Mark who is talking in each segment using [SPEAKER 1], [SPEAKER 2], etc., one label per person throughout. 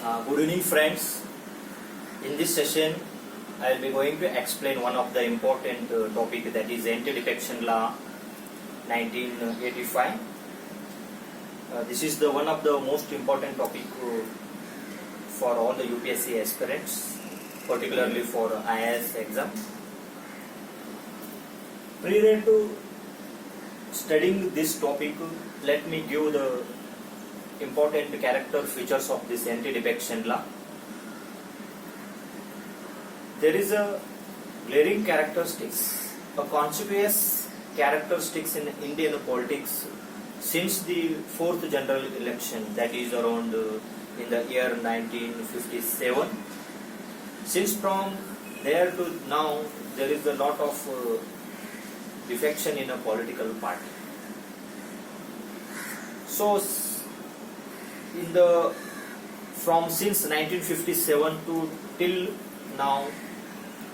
[SPEAKER 1] Good evening, friends. In this session, I will be going to explain one of the important topic, that is Anti-Defection Law 1985. This is the one of the most important topic for all the UPSC aspirants, particularly for IAS exam. Prior to studying this topic, let me give the important character features of this anti-defection law. There is a glaring characteristics, a conspicuous characteristics in Indian politics since the fourth general election, that is around in the year 1957. Since from there to now, there is a lot of defection in a political party. So since 1957 to till now,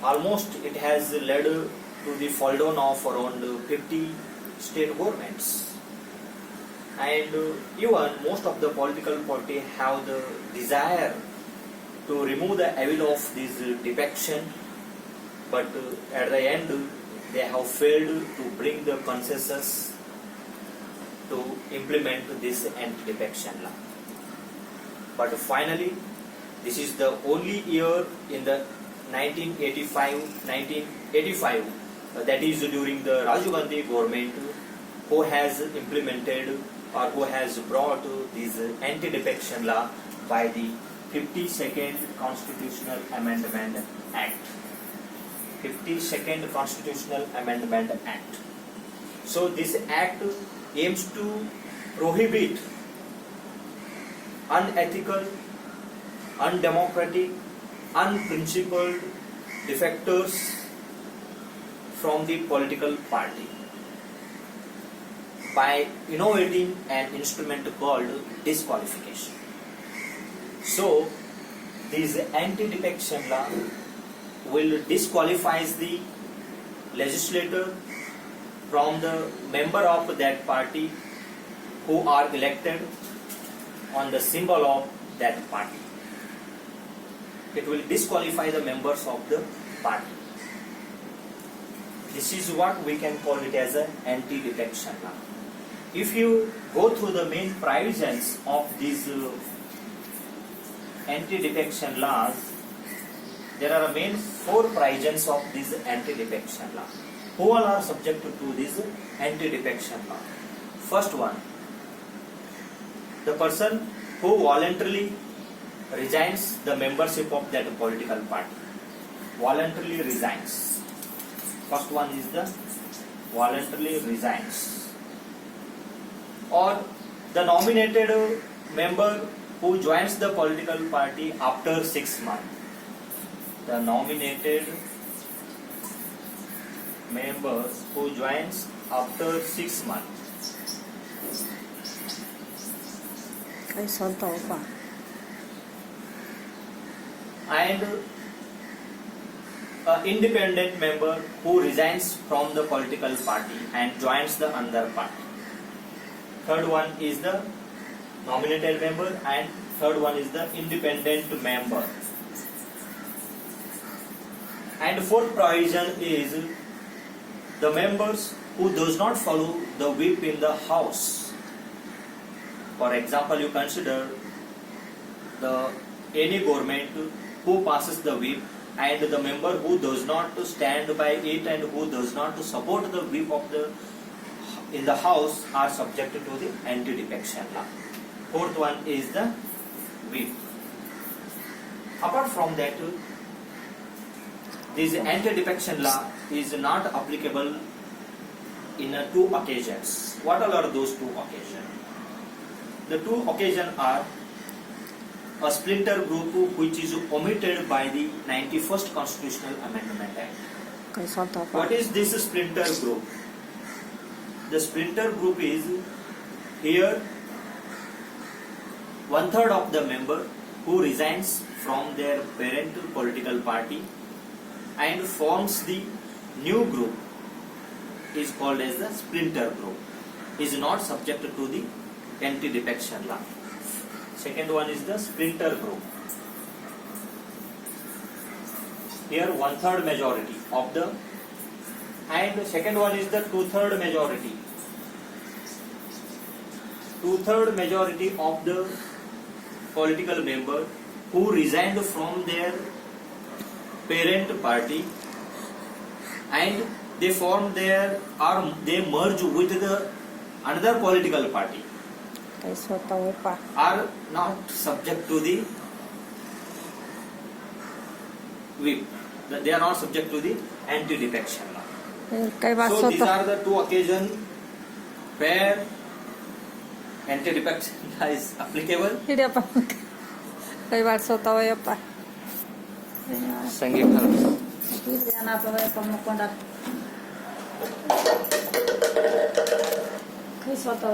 [SPEAKER 1] almost it has led to the fall down of around 50 state governments, and even most of the political party have the desire to remove the evil of this defection, but at the end they have failed to bring the consensus to implement this anti-defection law. But finally, this is the only year in the 1985, that is during the Rajiv Gandhi government, who has implemented or who has brought this anti-defection law by the 52nd Constitutional Amendment Act. 52nd Constitutional Amendment Act. So this act aims to prohibit unethical, undemocratic, unprincipled defectors from the political party by innovating an instrument called disqualification. So this anti-defection law will disqualify the legislator from the member of that party who are elected on the symbol of that party. It will disqualify the members of the party. This is what we can call it as an anti-defection law. If you go through the main provisions of these anti-defection laws, there are main 4 provisions of this anti-defection law. Who all are subject to this anti-defection law? First one, the person who voluntarily resigns the membership of that political party. Voluntarily resigns. First one is the voluntarily resigns. Or the nominated member who joins the political party after 6 months. The nominated members who joins after 6 months. And an independent member who resigns from the political party and joins the other party. Third one is the nominated member, and third one is the independent member. And fourth provision is the members who does not follow the whip in the house. For example, you consider any government who passes the whip, and the member who does not stand by it and who does not support the whip of in the house are subjected to the anti-defection law. Fourth one is the whip. Apart from that, this anti-defection law is not applicable in 2 occasions. What all are those 2 occasions? The 2 occasions are a splinter group which is omitted by the 91st Constitutional Amendment Act. What is this splinter group? The splinter group is here 1/3 of the member who resigns from their parent political party and forms the new group is called as the splinter group, is not subject to the anti-defection law. Second one is the splinter group. here 1/3 majority of the, and the second one is the 2/3 majority. 2/3 majority of the political member who resigned from their parent party and they form their, or they merge with the another political party,
[SPEAKER 2] काही स्वतः पा
[SPEAKER 1] are not subject to the whip. They are not subject to the anti-defection law.
[SPEAKER 2] काही बात
[SPEAKER 1] So these
[SPEAKER 2] स्वतः
[SPEAKER 1] are the two occasions where anti-defection law is applicable.
[SPEAKER 2] हिडिया पा काही बात स्वतः पा
[SPEAKER 1] संगीत
[SPEAKER 2] ना तो मुकोंडा काही स्वतः